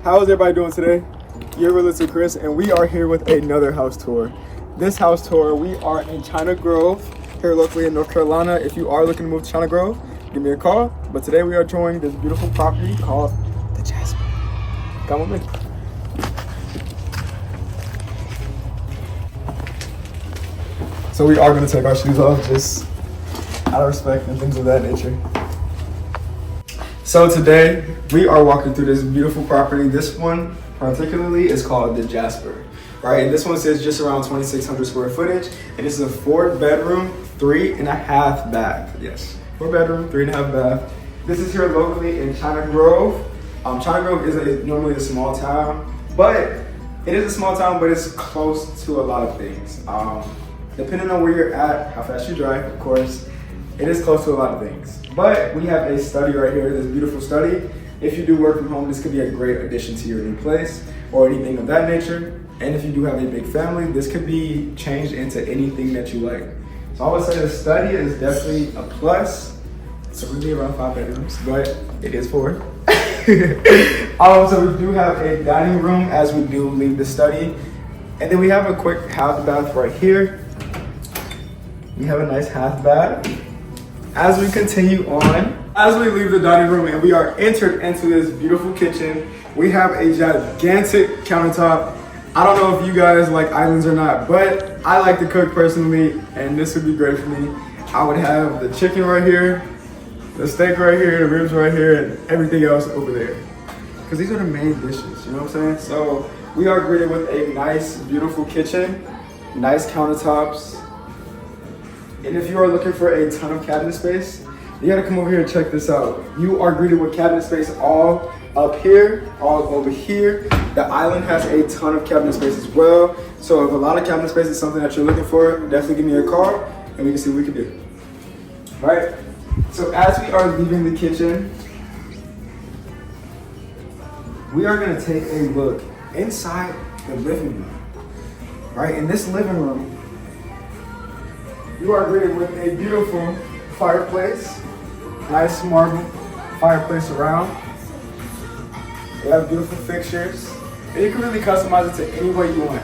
How's everybody doing today? You're Realtor Chris, and we are here with another house tour. This house tour, we are in China Grove, here locally in North Carolina. If you are looking to move to China Grove, give me a call. But today we are touring this beautiful property called the Jasper. Come with me. So we are going to take our shoes off just out of respect and things of that nature. So today we are walking through this beautiful property. This one particularly is called the Jasper, right? And this one says just around 2,600 square footage. And this is a 4-bedroom, 3.5 bath. Yes, 4-bedroom, 3.5 bath. This is here locally in China Grove. China Grove is normally a small town, but it is a small town, but it's close to a lot of things. Depending on where you're at, how fast you drive, of course, it is close to a lot of things. But we have a study right here, this beautiful study. If you do work from home, this could be a great addition to your new place or anything of that nature. And if you do have a big family, this could be changed into anything that you like. So I would say the study is definitely a plus. It's really around 5 bedrooms, but it is 4. So we do have a dining room as we do leave the study. And then we have a quick half bath right here. We have a nice half bath. As we continue on, as we leave the dining room and we are entered into this beautiful kitchen, we have a gigantic countertop. I don't know if you guys like islands or not, but I like to cook personally, and this would be great for me. I would have the chicken right here, the steak right here, the ribs right here, and everything else over there. Because these are the main dishes, you know what I'm saying? So we are greeted with a nice, beautiful kitchen, nice countertops. And if you are looking for a ton of cabinet space, you gotta come over here and check this out. You are greeted with cabinet space all up here, all over here. The island has a ton of cabinet space as well. So if a lot of cabinet space is something that you're looking for, definitely give me a call and we can see what we can do. All right, so as we are leaving the kitchen, we are gonna take a look inside the living room. Right, in this living room, you are greeted with a beautiful fireplace, nice marble fireplace around. You have beautiful fixtures, and you can really customize it to any way you want,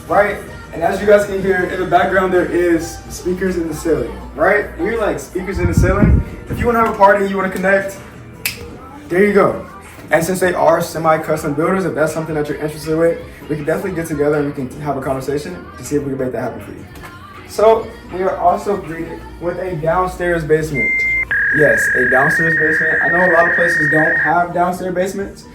right? And as you guys can hear in the background, there is speakers in the ceiling, right? We're like speakers in the ceiling. If you want to have a party, you want to connect, there you go. And since they are semi-custom builders, if that's something that you're interested with, we can definitely get together and we can have a conversation to see if we can make that happen for you. So we are also greeted with a downstairs basement. Yes, a downstairs basement. I know a lot of places don't have downstairs basements.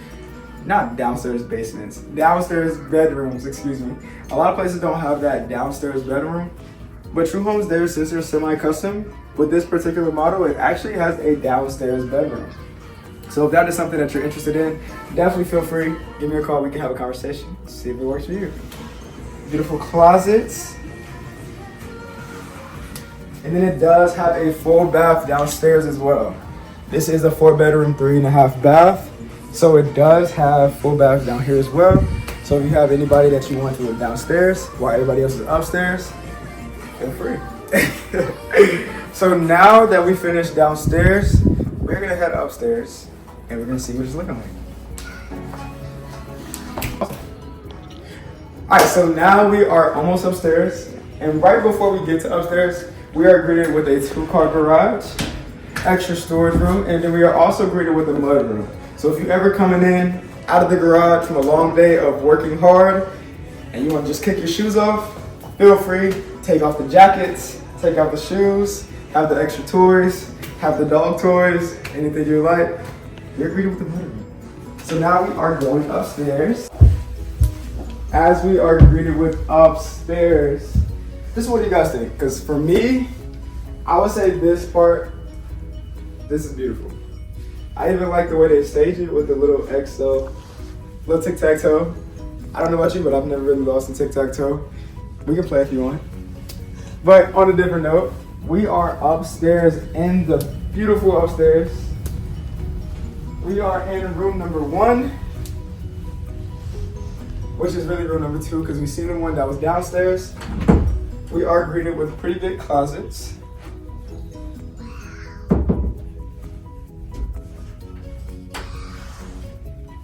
Not downstairs basements, downstairs bedrooms, excuse me. A lot of places don't have that downstairs bedroom. But True Homes there, since they're semi-custom, with this particular model, it actually has a downstairs bedroom. So if that is something that you're interested in, definitely feel free, give me a call, we can have a conversation, see if it works for you. Beautiful closets. And then it does have a full bath downstairs as well. This is a 4-bedroom, 3.5 bath. So it does have full bath down here as well. So if you have anybody that you want to live downstairs while everybody else is upstairs, feel free. So now that we finished downstairs, we're gonna head upstairs and we're gonna see what it's looking like. All right, so now we are almost upstairs. And right before we get to upstairs, we are greeted with a 2-car garage, extra storage room, and then we are also greeted with a mud room. So if you're ever coming in out of the garage from a long day of working hard and you want to just kick your shoes off, feel free, take off the jackets, take off the shoes, have the extra toys, have the dog toys, anything you like. You're greeted with the mud room. So now we are going upstairs. As we are greeted with upstairs, this is what you guys think, because for me, I would say this part, this is beautiful. I even like the way they stage it with the little XO, little tic-tac-toe. I don't know about you, but I've never really lost in tic-tac-toe. We can play if you want. But on a different note, we are upstairs in the beautiful upstairs. We are in room number 1, which is really room number 2 because we've seen the one that was downstairs. We are greeted with pretty big closets.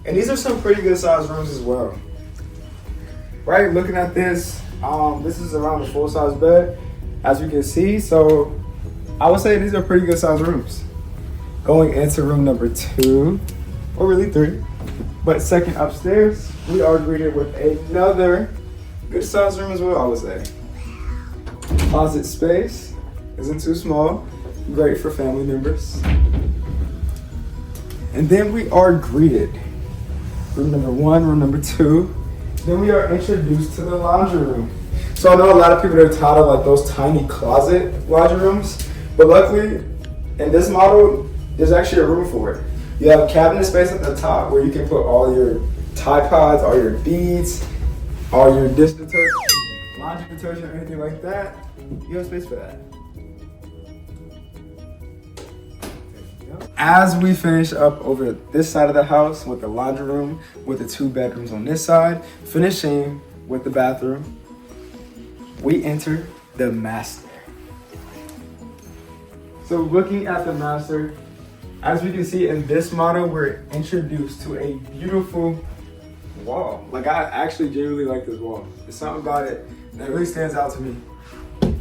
And these are some pretty good sized rooms as well. Right, looking at this, this is around a full size bed, as you can see. So I would say these are pretty good sized rooms. Going into room number 2, or really 3, but second upstairs, we are greeted with another good sized room as well, I would say. Closet space isn't too small, great for family members. And then we are greeted, room number 1, room number 2. Then we are introduced to the laundry room. So I know a lot of people are tired of like those tiny closet laundry rooms, but luckily in this model, there's actually a room for it. You have cabinet space at the top where you can put all your Tide Pods, all your beads, all your dish detergent, laundry detergent, or anything like that. You have space for that. As we finish up over this side of the house with the laundry room, with the 2 bedrooms on this side, finishing with the bathroom, we enter the master. So looking at the master, as we can see in this model, we're introduced to a beautiful wall. Like, I actually genuinely like this wall. There's something about it that really stands out to me.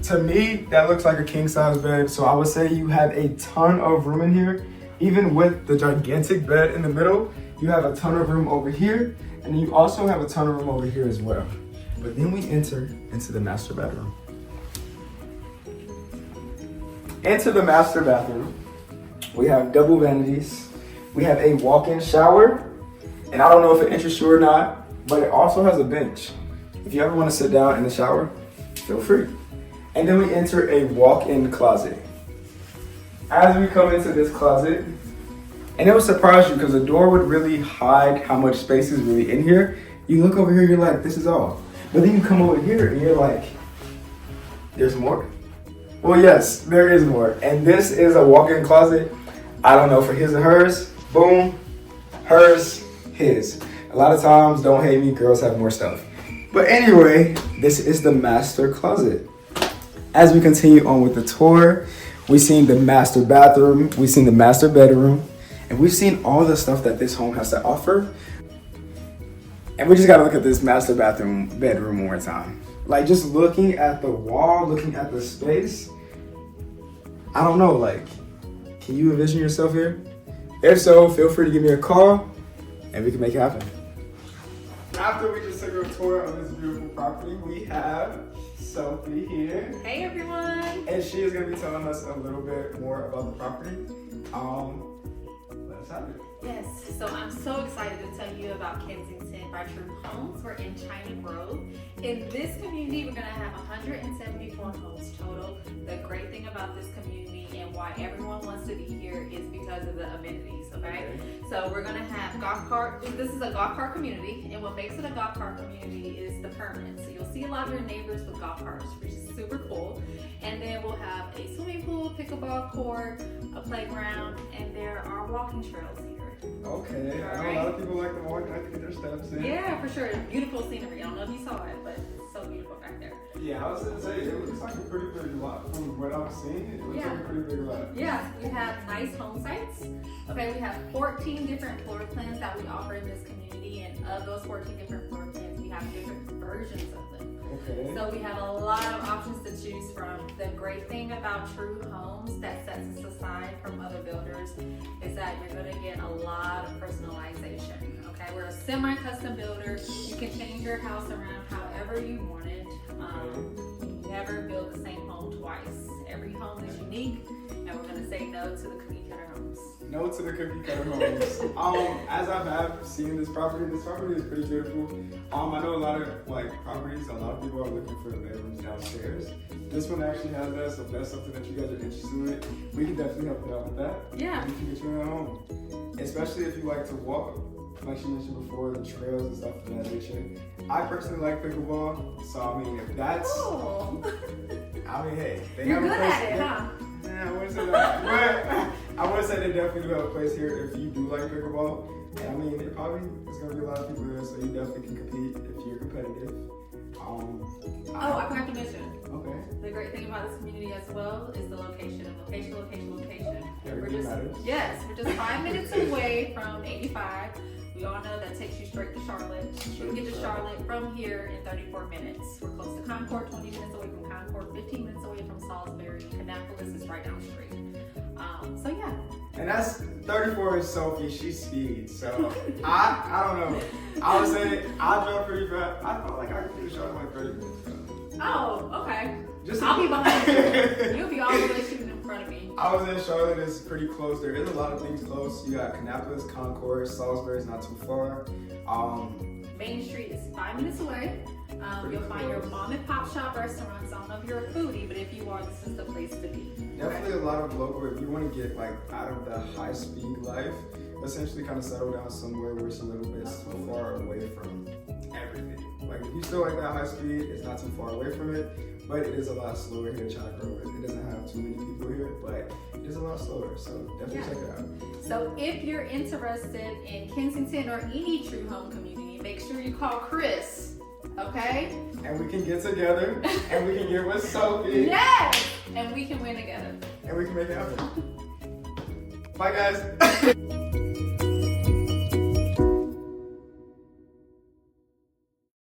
To me, that looks like a king size bed. So I would say you have a ton of room in here. Even with the gigantic bed in the middle, you have a ton of room over here, and you also have a ton of room over here as well. But then we enter into the master bedroom. Into the master bathroom, we have double vanities. We have a walk-in shower, and I don't know if it interests you or not, but it also has a bench. If you ever want to sit down in the shower, feel free. And then we enter a walk-in closet. As we come into this closet, and it will surprise you because the door would really hide how much space is really in here. You look over here, you're like, this is all. But then you come over here and you're like, there's more. Well, yes, there is more. And this is a walk-in closet. I don't know, for his or hers, boom, hers, his. A lot of times, don't hate me, girls have more stuff. But anyway, this is the master closet. As we continue on with the tour, we've seen the master bathroom, we've seen the master bedroom, and we've seen all the stuff that this home has to offer. And we just gotta look at this master bedroom one more time. Like, just looking at the wall, looking at the space, I don't know, like, can you envision yourself here? If so, feel free to give me a call and we can make it happen. After we just took a tour of this beautiful property, we have Sophie here. Hey everyone! And she is going to be telling us a little bit more about the property. Let's have it. Yes, so I'm so excited to tell you about Kensington by True Homes. We're in China Grove. In this community, we're going to have 174 homes total. The great thing about this community and why everyone wants to be here is because of the amenities, okay? So we're going to have golf cart. This is a golf cart community, and what makes it a golf cart community is the permit. So you'll see a lot of your neighbors with golf carts, which is super cool. And then we'll have a swimming pool, pickleball court, a playground, and there are walking trails here. Okay, I know a lot of people like to walk, I think their steps in. Yeah, for sure. Beautiful scenery. I don't know if you saw it, but it's so beautiful back there. Yeah, I was going to say, it looks like a pretty big lot. From what I'm seeing, it looks like a pretty big lot. Yeah, we have nice home sites. Okay, we have 14 different floor plans that we offer in this community, and of those 14 different floor plans, we have different versions of them. Okay. So we have a lot of options to choose from. The great thing about True Homes that sets us aside from other builders is that you're going to get a lot of personalization. Okay, we're a semi-custom builder. You can change your house around however you want it. You never build the same home twice. Every home is unique, and we're going to say no to the cookie cutter homes. No to the cookie cutter homes. As I have seen this property is pretty beautiful. I know a lot of properties, a lot of people are looking for bedrooms downstairs. This one actually has that, so if that's something that you guys are interested in, we can definitely help you out with that. Yeah. We can get you in a home. Especially if you like to walk, like she mentioned before, the trails and stuff of that nature. I personally like pickleball, so I mean, if that's, I mean, hey, they You're have good a place. at it, huh? Yeah, I wouldn't say that. But I would say they definitely do have a place here if you do like pickleball. And I mean, it probably is going to be a lot of people there, so you definitely can compete if you're competitive. I forgot to mention. Okay. The great thing about this community as well is the location. Location. Everything matters. Yes, we're just 5 minutes away from 85. We all know that takes you straight to Charlotte. You can get to Charlotte from here in 34 minutes. We're close to Concord, 20 minutes away from Concord, 15 minutes away from Salisbury. Kannapolis is right down the street. So yeah. And that's 34 is Sophie, she's speed. So I don't know. I would say I drive pretty fast. I felt like I could do Charlotte in like 30 minutes. So. Oh, okay. Just I'll be behind you. You'll be all the way shooting in front of me. I was in Charlotte, it's pretty close. There is a lot of things close. You got Kannapolis, Concord, Salisbury is not too far. Main Street is 5 minutes away. You'll find your mom and pop shop restaurants. I don't know if you're a foodie, but if you are, this is the place to be. Definitely a lot of local. If you want to get like out of the high speed life, essentially kind of settle down somewhere where it's a little bit far away from everything. Like if you still like that high speed, it's not too far away from it, but it is a lot slower here in China Grove. It doesn't have too many people here, but it is a lot slower. So definitely check it out. So if you're interested in Kensington or any true home community, make sure you call Chris. Okay? And we can get together and we can get with Sophie. Yes! And we can win together. And we can make it happen. Bye guys.